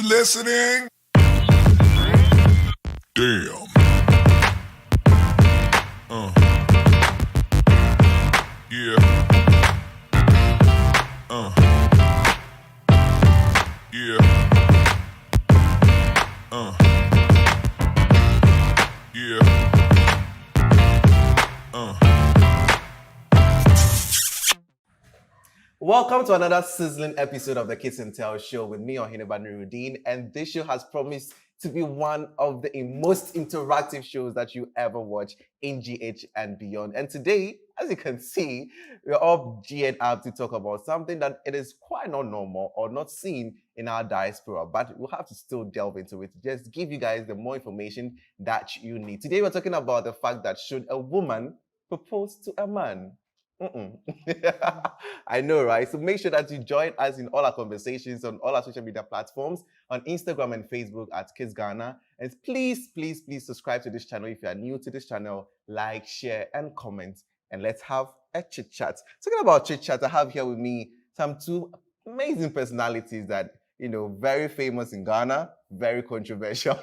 listening? Damn. Yeah. Yeah. Yeah. Welcome to another sizzling episode of the Kiss and Tell Show with me, Ohineba Nuruddin, and this show has promised to be one of the most interactive shows that you ever watch in GH and beyond. And today, as you can see, we're all geared up to talk about something that it is quite not normal or not seen in our diaspora, but we'll have to still delve into it to just give you guys the more information that you need. Today, we're talking about the fact that should a woman propose to a man? I know, right? So make sure that you join us in all our conversations on all our social media platforms, on Instagram and Facebook at Kiss Ghana. And please subscribe to this channel if you are new to this channel. Like, share, and comment. And let's have a chit chat. Talking about chit chat, I have here with me two amazing personalities that, very famous in Ghana, very controversial.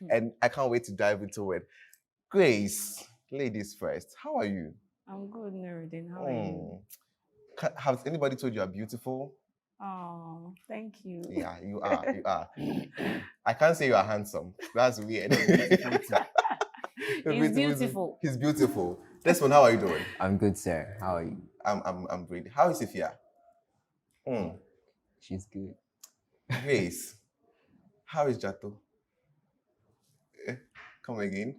And I can't wait to dive into it. Grace, ladies first. How are you? I'm good, Nuruddin. How are you? Has anybody told you are beautiful? Oh, thank you. Yeah, you are. You are. I can't say you are handsome. That's weird. He's beautiful. He's beautiful. Desmond, how are you doing? I'm good, sir. How are you? I'm great. How is Ifya? She's good. Grace, how is Jato? Come again.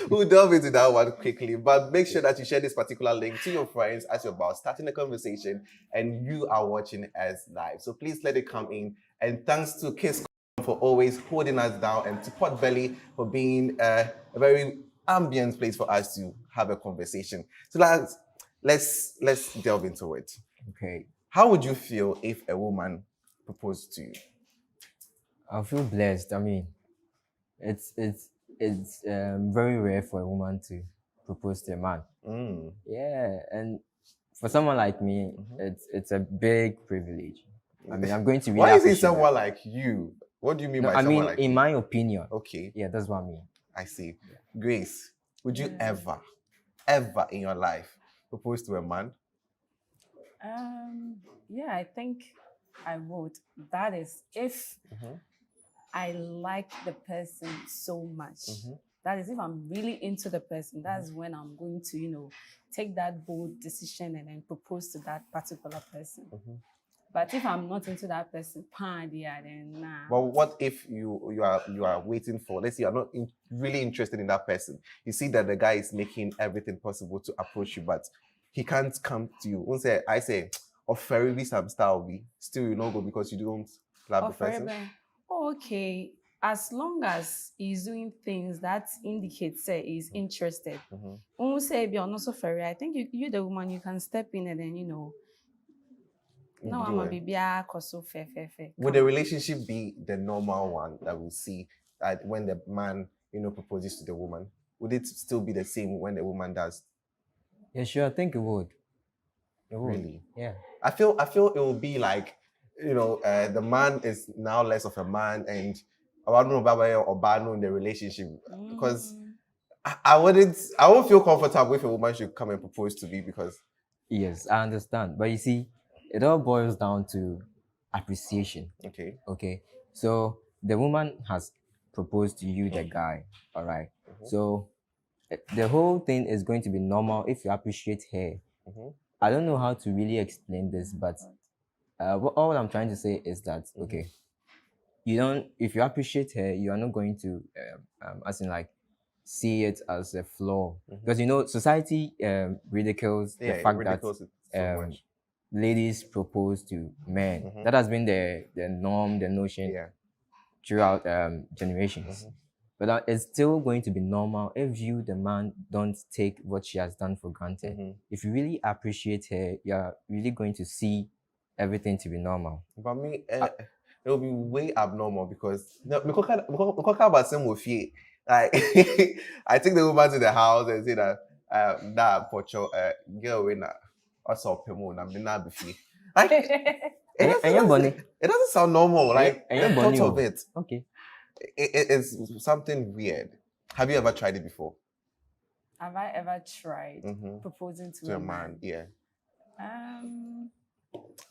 We'll delve into that one quickly, but make sure that you share this particular link to your friends as you're about starting a conversation and you are watching us live. So please let it come in. And thanks to Kiss for always holding us down, and to Potbelly for being a very ambient place for us to have a conversation. So let's delve into it. Okay. How would you feel if a woman proposed to you? I feel blessed. I mean, it's very rare for a woman to propose to a man. Yeah, and for someone like me, it's a big privilege. I mean, I'm going to really Why is it someone like you? What do you mean by someone like in you? my opinion. Okay. Yeah, that's what I mean. I see. Grace, would you ever in your life propose to a man? Yeah, I think I would. That is if I like the person so much. That is, if I'm really into the person, that's when I'm going to, take that bold decision and then propose to that particular person. But if I'm not into that person, then nah. But what if you are waiting for, let's say you're not really interested in that person. You see that the guy is making everything possible to approach you, but he can't come to you. I say, offer me some style, still you not go because you don't love the person. Okay. As long as he's doing things that indicate say he's interested. When we say you're not so fairy, I think you the woman, you can step in and then no, I'm a baby. Would the relationship be the normal one that we see when the man, proposes to the woman? Would it still be the same when the woman does? Yeah, sure. I think it would. It would. Really? Yeah. I feel it will be like, the man is now less of a man, and I don't know about Obano in the relationship, because I won't feel comfortable if a woman should come and propose to me, because. Yes, I understand. But you see, it all boils down to appreciation. Okay. So the woman has proposed to you, the guy. All right. So the whole thing is going to be normal if you appreciate her. I don't know how to really explain this, but all I'm trying to say is that, okay, if you appreciate her, you are not going to, see it as a flaw. Because, society ridicules the fact that ladies propose to men. That has been the norm, the notion throughout generations. But it's still going to be normal if you, the man, don't take what she has done for granted. If you really appreciate her, you're really going to see everything to be normal. But me, it will be way abnormal because like I take the woman to the house and say that pocho girl winner also pemo na me na be free. Like It doesn't sound normal. Like and the thought of it. Okay. It's something weird. Have you ever tried it before? Have I ever tried proposing to a man? Yeah.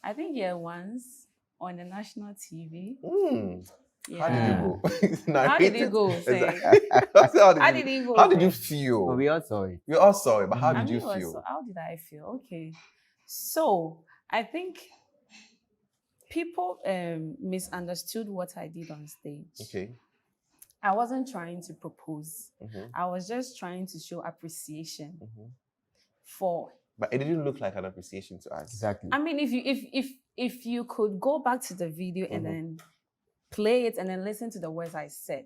I think once on the national TV. How did you go? How did it go? How did you feel? Well, we all saw it. We all saw it, but how did you feel? How did I feel? Okay. So I think people misunderstood what I did on stage. Okay. I wasn't trying to propose. I was just trying to show appreciation for. But it didn't look like an appreciation to us. Exactly. I mean, if you could go back to the video and then play it and then listen to the words I said,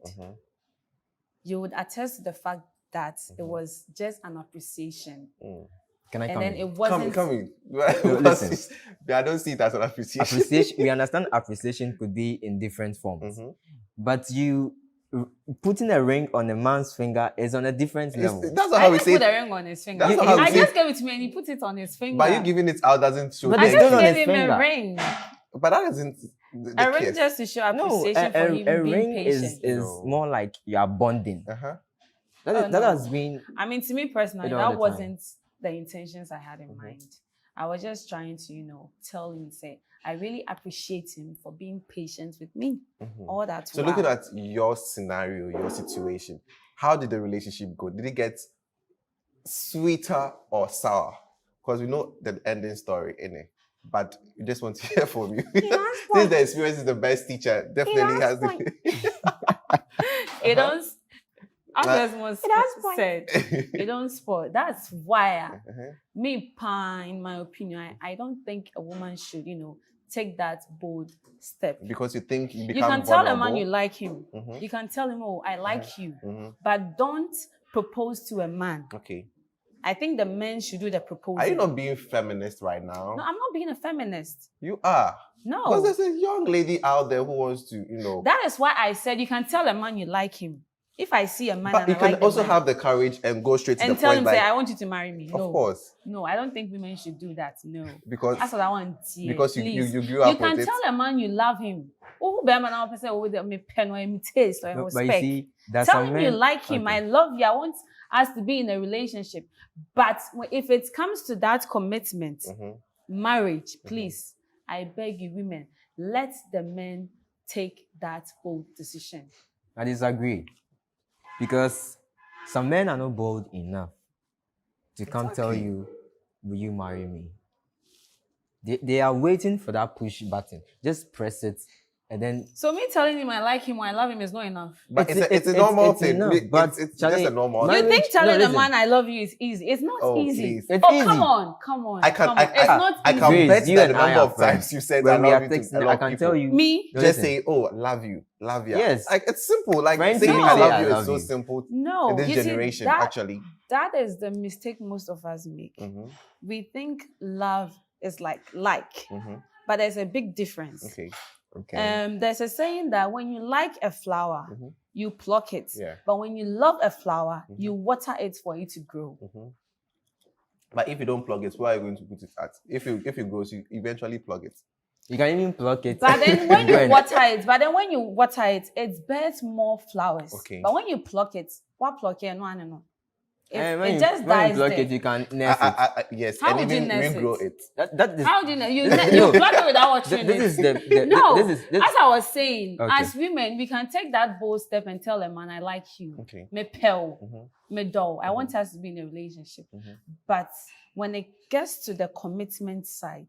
you would attest to the fact that it was just an appreciation. Can I and come then in? it wasn't. Come in. Listen. I don't see it as an appreciation. Appreciation. We understand appreciation could be in different forms, but you putting a ring on a man's finger is on a different level. That's not how we say it. I just put a ring on his finger. That's not how we I say just gave it to me and he put it on his finger. But you giving it out doesn't show. But I it's just still on his gave him finger. a ring. But that isn't the A ring kiss. just to show No, appreciation for him a being ring patient. is more like you are bonding. That no. has been. I mean, to me personally, all the that time. wasn't the intentions I had in mind. I was just trying to, tell him, say, I really appreciate him for being patient with me. All that. So looking at your scenario, your situation, how did the relationship go? Did it get sweeter or sour? Because we know the ending story, innit? But we just want to hear from you. Since the experience is the best teacher, definitely has the... It don't... As said, it don't spoil. That's why, in my opinion, I don't think a woman should, take that bold step. Because you think you become You can tell a man vulnerable. you like him. You can tell him, oh, I like you. But don't propose to a man. Okay. I think the men should do the proposal. Are you not being feminist right now? No, I'm not being a feminist. You are. No. Because there's a young lady out there who wants to, That is why I said you can tell a man you like him. If I see a man But and you I can like also the man, have the courage and go straight to and the tell point. him, say, I want you to marry me. No. Of course. No, I don't think women should do that. No. Because That's what I want to hear. because you Please. grew up You can with it. tell a man you love him. Oh, be a man, I'll say, oh, with me pen or me taste or But you respect. see, there's Tell some him men. you like him. Okay. I love you. I want us to be in a relationship. But if it comes to that commitment, marriage, please, I beg you, women, let the men take that bold decision. I disagree. Because some men are not bold enough to come tell you, will you marry me? They are waiting for that push button. Just press it and then... So me telling him I like him or I love him is not enough. But it's a normal thing. enough, but It's Charlie, just a normal marriage- You think telling no, a man I love you is easy? It's not Oh, easy. please. It's Oh, easy. come on. I can It's not I easy. can Grace, bet you that the and I number are of friends. times you said When I we love are you to a texting, lot I of can people. tell you. Me? No, Just listen. say, oh, love you. Yes. Like it's simple. Like Friends saying do I say love I you love is so you. simple No. in this You see, generation, that- actually. That is the mistake most of us make. We think love is like, but there's a big difference. Okay. There's a saying that when you like a flower, you pluck it. Yeah. But when you love a flower, you water it for it to grow. But if you don't plug it, where are you going to put it at? If it grows, you eventually plug it. You can even pluck it. But then when you Go water it, it bears more flowers. Okay. But when you pluck it, what pluck it? No, I don't know. And It just when dies you pluck there. it, you can nurse it. Yes, How and would you even nurse regrow it? it. That is, How do you know? You No. pluck it without watching this is the No, this is as I was saying, Okay. as women, we can take that bold step and tell a man, I like you. Okay. Me pal, me doll. I want us to be in a relationship. But when it gets to the commitment side,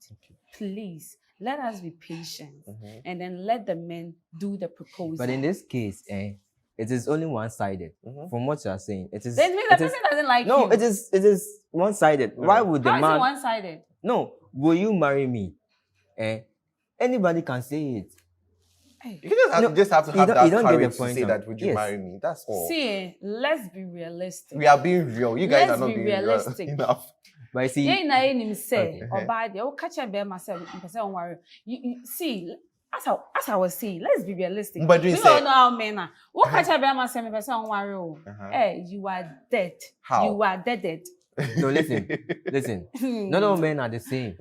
please let us be patient and then let the men do the proposal. But in this case, it is only one-sided. From what you are saying, it is. then means the it is- person doesn't like No, you. it is one-sided. Why would the How is it man? one-sided? No, will you marry me? Anybody can say it. You just have to you have don't- that you don't get the courage to point say of- that, would you yes. marry me? That's all. See, let's be realistic. We are being real. You guys Let's are not be being realistic. real enough. But you see, Yeah, na him say, Okay. or bad, oh, catch a bear myself, don't worry. You see, as I was saying, let's be realistic. But We you all say- know how men are. Oh, catch a bear myself, don't worry. Oh. Hey, you are dead. How? You are dead. no, listen. Not all men are the same.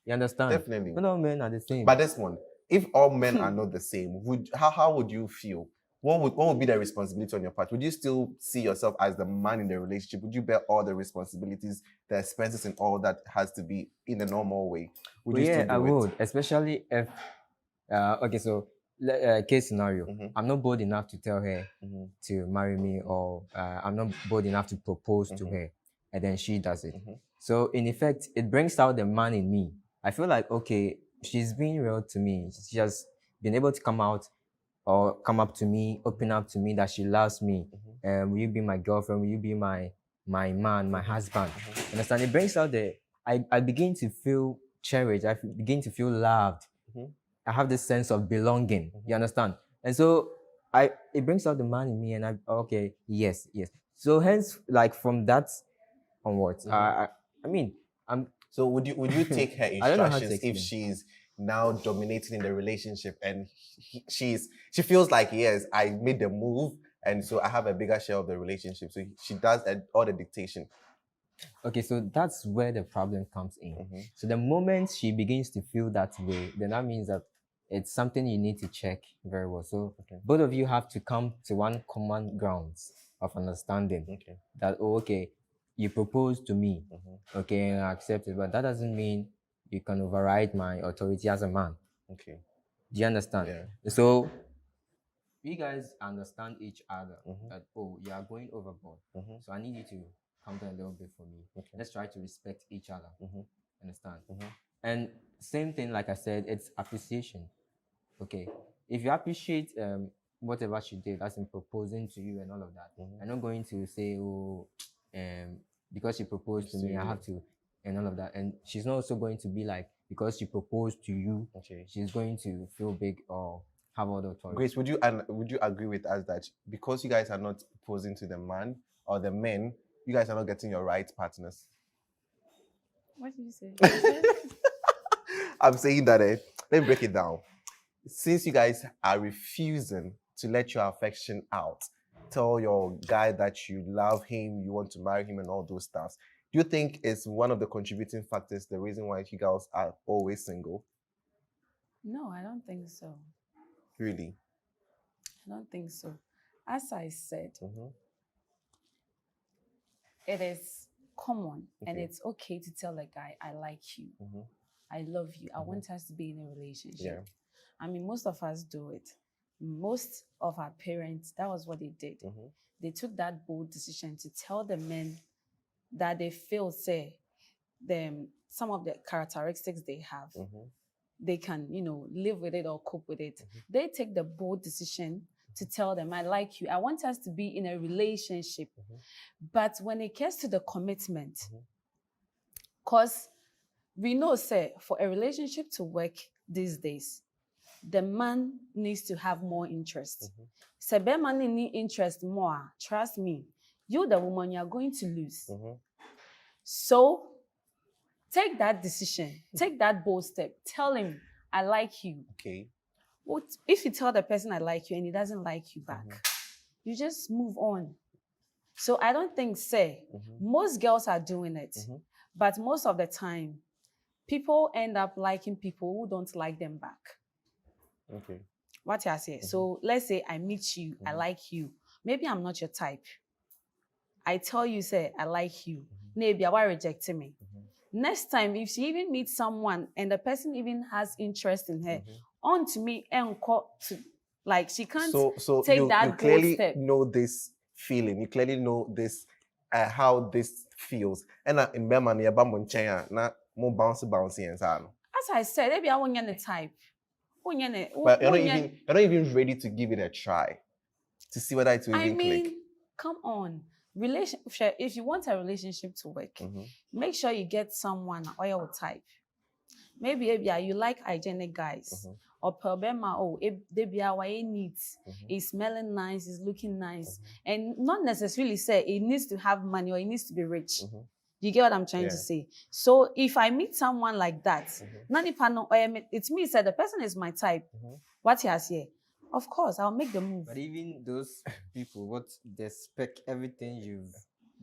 You understand? Definitely. Not all men are the same. But this one, if all men are not the same, how would you feel? What would be the responsibility on your part? Would you still see yourself as the man in the relationship? Would you bear all the responsibilities, the expenses, and all that has to be in the normal way? Would you yeah, still do I it? would, especially if okay, so case scenario, I'm not bold enough to tell her to marry me, or I'm not bold enough to propose to her, and then she does it. So in effect, it brings out the man in me. I feel like, okay, she's being real to me. She has been able to come out or come up to me, open up to me that she loves me. Will you be my girlfriend? Will you be my man, my husband? Understand? It brings out I begin to feel cherished. I begin to feel loved. I have this sense of belonging. You understand? And so it brings out the man in me, and okay, yes. So hence, like from that onwards, I mean, I'm. So would you take her I don't know how to instructions if explain. she's now dominating in the relationship and she feels like, yes, I made the move and so I have a bigger share of the relationship. So she does all the dictation. Okay, so that's where the problem comes in. So the moment she begins to feel that way, then that means that it's something you need to check very well. So both of you have to come to one common grounds of understanding that, okay, you propose to me, okay, and I accept it, but that doesn't mean you can override my authority as a man. Okay. Do you understand? Yeah. So you guys understand each other that, oh, you are going overboard. So I need you to come down a little bit for me. Let's try to respect each other. Understand? And same thing, like I said, it's appreciation. Okay. If you appreciate whatever she did, as in proposing to you and all of that, I'm not going to say, oh, because she proposed to me, I have to, and all of that. And she's not also going to be like, because she proposed to you, she's going to feel big or have all the authority. Grace, would you agree with us that because you guys are not proposing to the man or the men, you guys are not getting your right partners? What did you say? I'm saying that, let me break it down. Since you guys are refusing to let your affection out, tell your guy that you love him, you want to marry him and all those stuff, do you think it's one of the contributing factors, the reason why you girls are always single? No, I don't think so. Really? I don't think so. As I said, it is common and it's okay to tell a guy, I like you, I love you, I want us to be in a relationship. Yeah. I mean, most of us do it. Most of our parents, that was what they did. They took that bold decision to tell the men that they feel, say, some of the characteristics they have, they can, live with it or cope with it. They take the bold decision to tell them, I like you, I want us to be in a relationship. But when it gets to the commitment, because we know, say, for a relationship to work these days, the man needs to have more interest. So the man need interest more, trust me, you, the woman, you are going to lose. So take that decision, take that bold step, tell him, I like you. Okay. What if you tell the person I like you and he doesn't like you back? You just move on. So I don't think, say, most girls are doing it, but most of the time, people end up liking people who don't like them back. Okay. What I say? So let's say I meet you, I like you. Maybe I'm not your type. I tell you, say, I like you. Maybe I will reject me. Next time, if she even meets someone and the person even has interest in her, on to me and to, like, she can't take that you clearly step. know this feeling. You clearly know this, how this feels. And in Berman, you're na more bouncy and so. As I said, maybe I won't get the type. But you're not even ready to give it a try to see whether it will even click. Come on. Relationship, if you want a relationship to work, make sure you get someone oil type. Maybe you like hygienic guys. Or probably they be our needs. It's smelling nice, it's looking nice. And not necessarily say it needs to have money or it needs to be rich. You get what I'm trying to say? So if I meet someone like that, it means that the person is my type. What he has here, of course, I'll make the move. But even those people, what they spec everything you've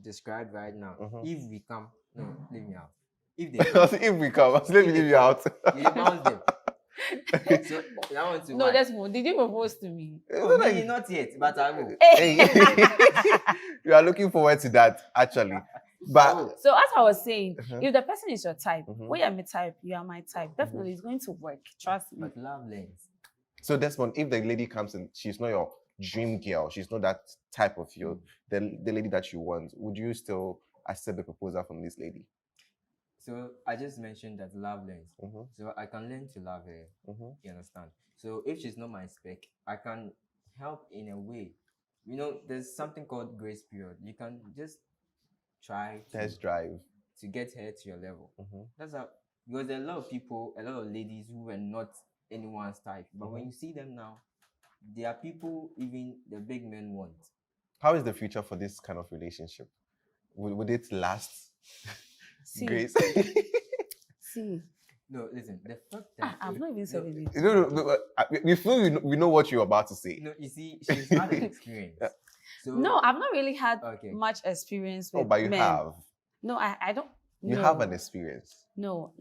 described right now, if we come, no, leave me out. if they come, If we come, let me if they leave you come, out. you bounce them. So that one to No, one. Desmond, did you propose to me? Oh, me, not yet, but I will. Hey, we are looking forward to that actually. But Oh, So as I was saying, Uh-huh. if the person is your type, Mhm. we are my type, you are my type, definitely it's going to work. Trust me. but love lens. so Desmond, if the lady comes and she's not your dream girl, she's not that type of you, the lady that you want, would you still accept the proposal from this lady? So I just mentioned that love lens. Mhm, So I can learn to love her. mhm. You understand? So if she's not my spec, I can help in a way. You know, there's something called grace period. You can just try Test drive. to get her to your level. Mhm. That's how, because there are a lot of people, a lot of ladies who were not anyone's type. But when you see them now, there are people even the big men want. How is the future for this kind of relationship? Would it last? See, Grace. see, No, listen, the fact that I've not even said anything. No, we feel we know what you're about to say. no, you see, she's had an experience. Yeah. So No, I've not really had Okay. much experience with Oh, but you men. have. No, I don't. You no. have an experience. No,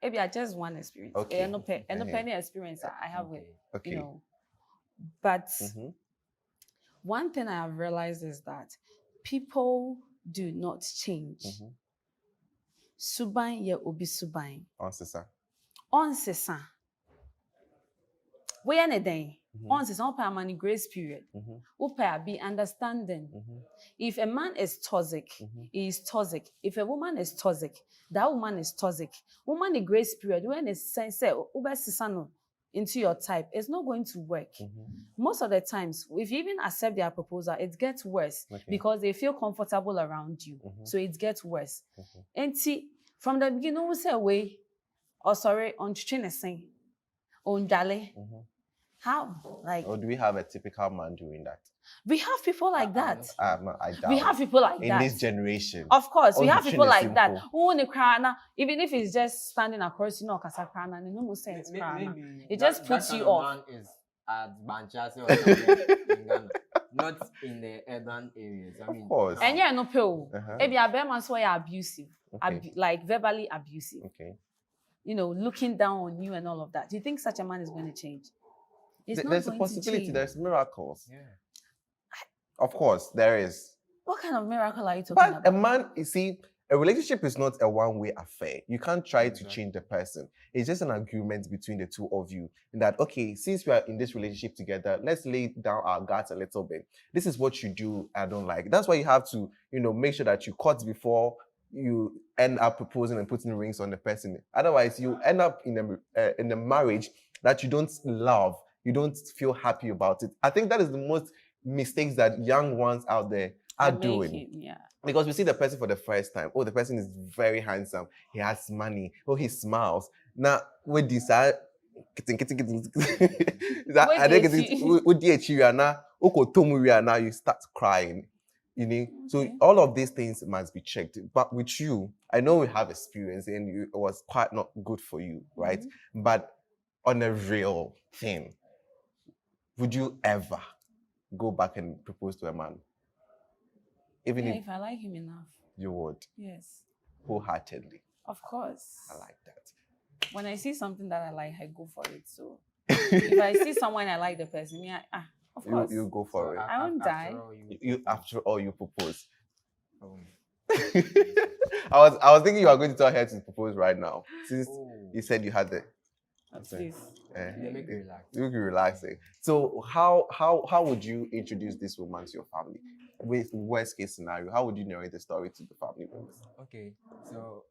maybe I just one experience. Okay. No Uh-huh. any experience I have with, Okay. you know. But Mhm. one thing I have realized is that people do not change. Mhm. Suban ye obi suban. Answer. Onsesa. We anything. Mhm. Onsesa opa money grace period. Mhm. Opa be understanding. Mhm. If a man is toxic, Mhm. he is toxic. If a woman is toxic, that woman is toxic. Woman the grace period, when it's sense no into your type, it's not going to work. Mhm. Most of the times, if you even accept their proposal, it gets worse Okay. because they feel comfortable around you. Mhm. So it gets worse. Mhm. And see, from the beginning, we say away, or sorry, on Chinese, on Dale. Mhm. How? Like, Or do we have a typical man doing that? we have people like that. I doubt. We have people like in that. this generation. Of course, we All have the people chin is like that. simple. Who in the crana, even if it's just standing across, kasa crana, no sense crana. It just puts you off. Man is at Banchase or somewhere in Ghana, not in the urban areas. I mean, Of course. And yeah, no pill. Uh-huh. Maybe a bear man so you're abusive, Okay. like verbally abusive. Okay. You know, looking down on you and all of that. Do you think such a man is going to change? It's not There's a going possibility. to change. There's miracles. yeah. Of course, there is. What kind of miracle are you talking But a about? man, you see, a relationship is not a one-way affair. You can't try to Exactly. change the person. It's just an agreement between the two of you. That, okay, since we are in this relationship together, let's lay down our guards a little bit. This is what you do I don't like. That's why you have to, make sure that you cut before you end up proposing and putting rings on the person. Otherwise, you end up in a marriage that you don't love. You don't feel happy about it. I think that is the most mistakes that young ones out there are doing. Yeah. Because we see the person for the first time. Oh, the person is very handsome. He has money. Oh, he smiles. Now, with this, I now you start crying. So Okay. all of these things must be checked. But with you, I know we have experience and it was quite not good for you, right? Mm-hmm. But on a real thing, would you ever go back and propose to a man? Even Yeah, if if I like him enough. you would, Yes. wholeheartedly. Of course. I like that. When I see something that I like, I go for it. So if I see someone I like the person, of course. You go for it. I won't die. After all, you propose. Oh. I was thinking you were going to tell her to propose right now, since you said you had the. Please. They make you relax. You be relaxing. So how would you introduce this woman to your family? With worst case scenario, how would you narrate the story to the family members? Okay, so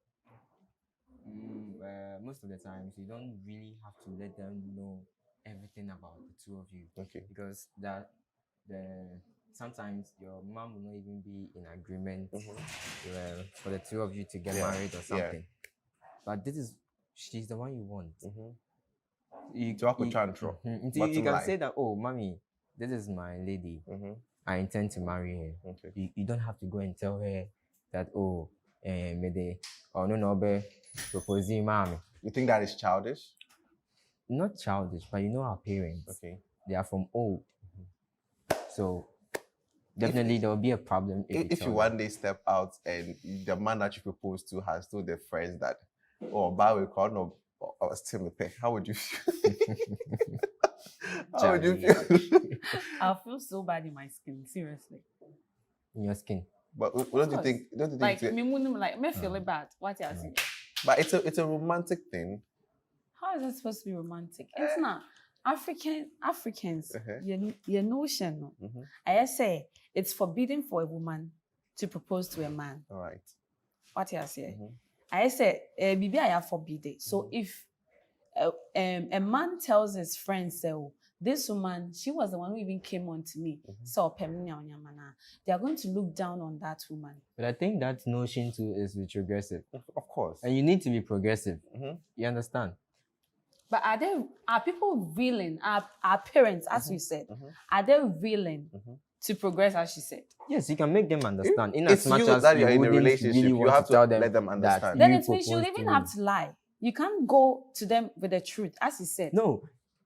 most of the times you don't really have to let them know everything about the two of you. Okay. Because sometimes your mom will not even be in agreement for the two of you to get married or something. But she's the one you want. You can say that, oh, mommy, this is my lady. I intend to marry her. Okay. You don't have to go and tell her that, oh, maybe, or no, proposing mommy. You think that is childish? Not childish, but our parents. Okay. They are from old. So definitely there will be a problem if you tell one day step out and the man that you propose to has told the friends that, oh, by we call no, or still pay, how would you feel? How would you feel? I'll feel so bad in my skin, seriously. in your skin. But don't you think? Don't you think? Like, me feel bad. What you saying? But it's a romantic thing. How is it supposed to be romantic? It's not. Africans, your notion. I say it's forbidden for a woman to propose to a man. All right. What you say? I say, maybe I have forbidden. So if a man tells his friends, say, oh, this woman, she was the one who even came on to me. So they are going to look down on that woman. But I think that notion too is retrogressive. Of course. And you need to be progressive. You understand? But are people willing, our parents, as you said, are they willing to progress, as she said? Yes, you can make them understand. In It's as much you as that you you're in a wouldn't relationship, really you want have to tell them let them that understand. Then you it means you proposed even to have me. to lie. You can't go to them with the truth, as he said. No,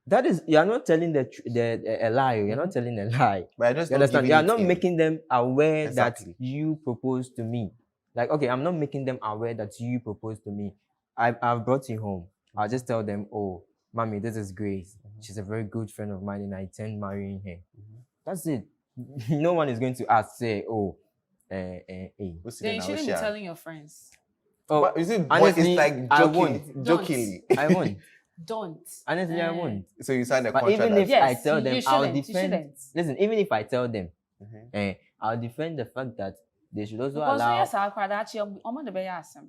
that is, you are not telling a lie. You're not telling a lie. But I just You don't understand? give You are it not in. making them aware Exactly. that you proposed to me. Like, okay, I'm not making them aware that you proposed to me. I've brought you home. I'll just tell them, oh, mommy, this is Grace. She's a very good friend of mine and I intend marrying her. That's it. No one is going to ask, say, oh, Then you shouldn't be telling your friends. Oh, but is it honestly, it's like I joking, won't. jokingly. I won't. Don't. Honestly, I won't. So you sign a But contract. even if Yes, I tell them, you I'll shouldn't, you defend. shouldn't. Listen, even if I tell them, I'll defend the fact that they should also Because allow. yes, I'll cry that you the be awesome.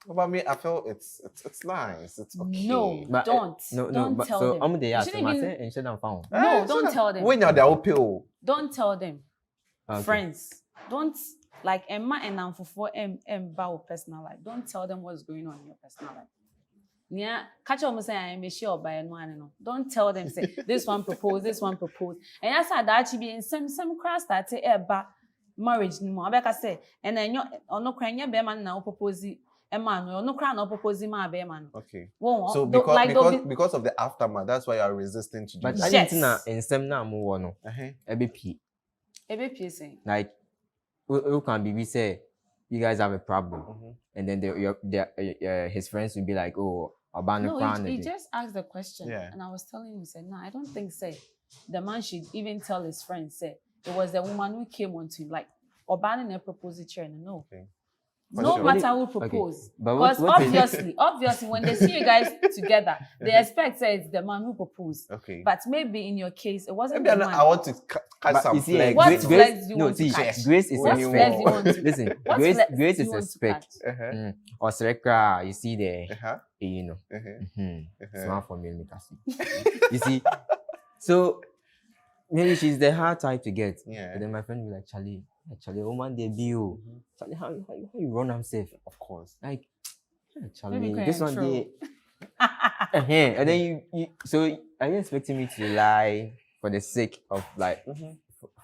But me, I feel it's nice. It's okay. No, But, don't. No, don't but tell so them. they You ask shouldn't them, I even- say, and shut down found. No, don't tell them. When you're the OPO. Don't tell them. Okay. Friends, don't like Emma and Namfufo about personal life. Don't tell them what's going on in your personal life. Yeah, catch up say I'm sure by no. Don't tell them say this one proposed, this one proposed. And that's how that actually be in some class that say marriage no more. Abeka say and then you no cranya be man na propose Emma no cry no propose ma be man. Okay. Well, So because of the aftermath, that's why you're resisting to do But that. I didn't know in some now more no. Ebe saying Like, who can be we say you guys have a problem, and then his friends will be like, oh, no, he just asked the question, Yeah. and I was telling him, said, no, I don't think say the man should even tell his friends say it was the woman who came onto him, like Obana proposed it, no. Okay. No sure. matter who propose, But because what is- obviously, when they see you guys together, they expect say it's the man who proposed. Okay. But maybe in your case, it wasn't Maybe the man. I want to catch But some you see, flex. What Grace, flex do you no, want to see, catch? Grace is What a flex do you spec. want to? Listen, What Grace flex is do you a want to spec. catch? Or Srekra, you see there, Uh-huh. you know. Uh-huh. Smart for me, you see. So maybe she's the hard type to get. Yeah. But then my friend will be like, Charlie, woman debut. Charlie, how you run himself? Of course. Like, Maybe Charlie, this one control. day. And then you so are you expecting me to lie for the sake of like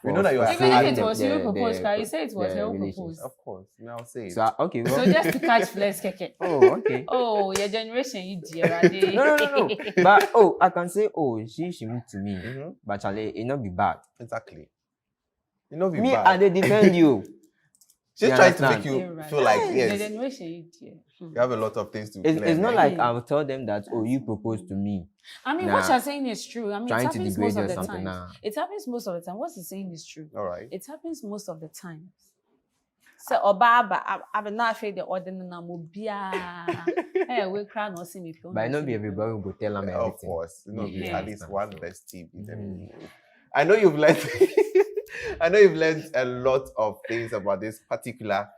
We know that you are Even hard. if it was you who the- proposed, can you say it was the you who relationship. proposed? Of course. Now say it. So okay, well, So just to catch flex keke. oh okay. Oh, your generation, you dear. No. But I can say, she moved to me. But Charlie, it not be bad. Exactly. You know, be Me, bad. I dey defend you. She's You trying to understand? make you You're right. feel like, Your yes, generation, you dear. you have a lot of things to It's clear, not right? like I'll tell them that you proposed to me. I mean, Nah. what you're saying is true. I mean, it Trying to happens degrade most you of or the something. time. Nah. It happens most of the time. What he's saying is true. All right. It happens most of the time. So, Obaba, I've not afraid the ordinary Namubia. Hey, we cry no see me. But I know be everybody will go tell them everything. Of course. You know, Yeah. at least one bestie. I know you've learned I know you've learned a lot of things about this particular,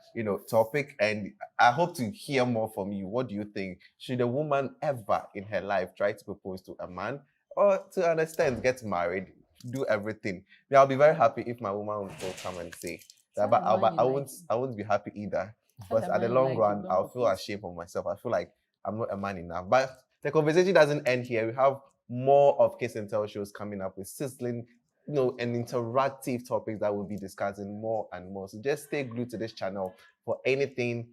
topic, and I hope to hear more from you. What do you think? Should a woman ever in her life try to propose to a man, or to an extent get married, do everything? I'll be very happy if my woman will come and say that, but I won't be happy either. But at the long run, I'll feel ashamed of myself. I feel like I'm not a man enough. But the conversation doesn't end here. We have more of Kiss and Tell shows coming up with sizzling, and interactive topics that we'll be discussing more and more. So just stay glued to this channel for anything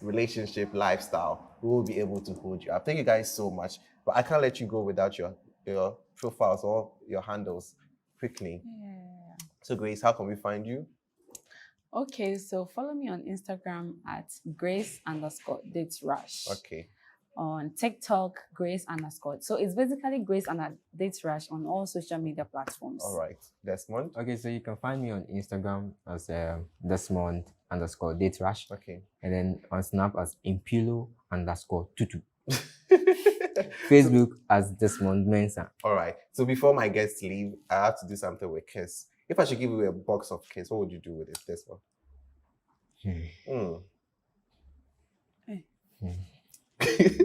relationship, lifestyle. We will be able to hold you up. Thank you guys so much. But I can't let you go without your profiles or your handles quickly. Yeah. So Grace, how can we find you? Okay, so follow me on Instagram at Grace_dates_rush. Okay. On TikTok, Grace_. So it's basically Grace_dates_rush on all social media platforms. All right. Desmond? Okay, so you can find me on Instagram as Desmond_daterush. Okay. And then on Snap as Impilo_tutu. Facebook as Desmond Mensah. All right. So before my guests leave, I have to do something with Kiss. If I should give you a box of Kiss, what would you do with it? This one.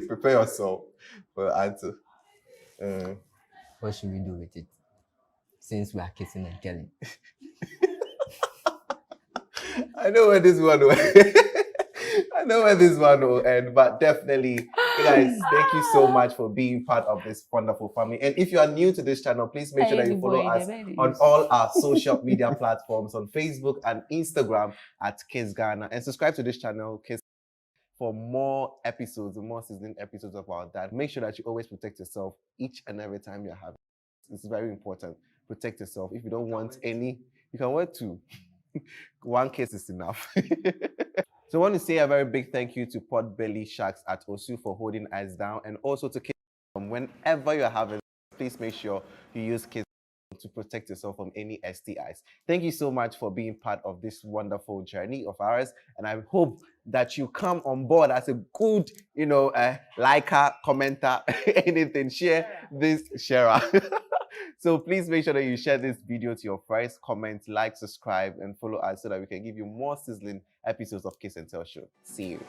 Prepare yourself for the answer. What should we do with it? Since we are kissing and killing. I know where this one will I know where this one will end, but definitely, guys, thank you so much for being part of this wonderful family. And if you are new to this channel, please make sure that you follow us on all our social media platforms on Facebook and Instagram at Kiss Ghana, and subscribe to this channel, Kiss, for more episodes, more season episodes about that. Make sure that you always protect yourself each and every time you're having. It's very important. Protect yourself. If you don't want any, you can wear two. One case is enough. So I want to say a very big thank you to Potbelly Sharks at Osu for holding us down, and also to Kiss. Whenever you're having, please make sure you use Kiss to protect yourself from any STIs. Thank you so much for being part of this wonderful journey of ours, and I hope that you come on board as a good, liker, commenter, anything, share this, sharer. So please make sure that you share this video to your friends, comment, like, subscribe, and follow us so that we can give you more sizzling episodes of Kiss and Tell Show. See you.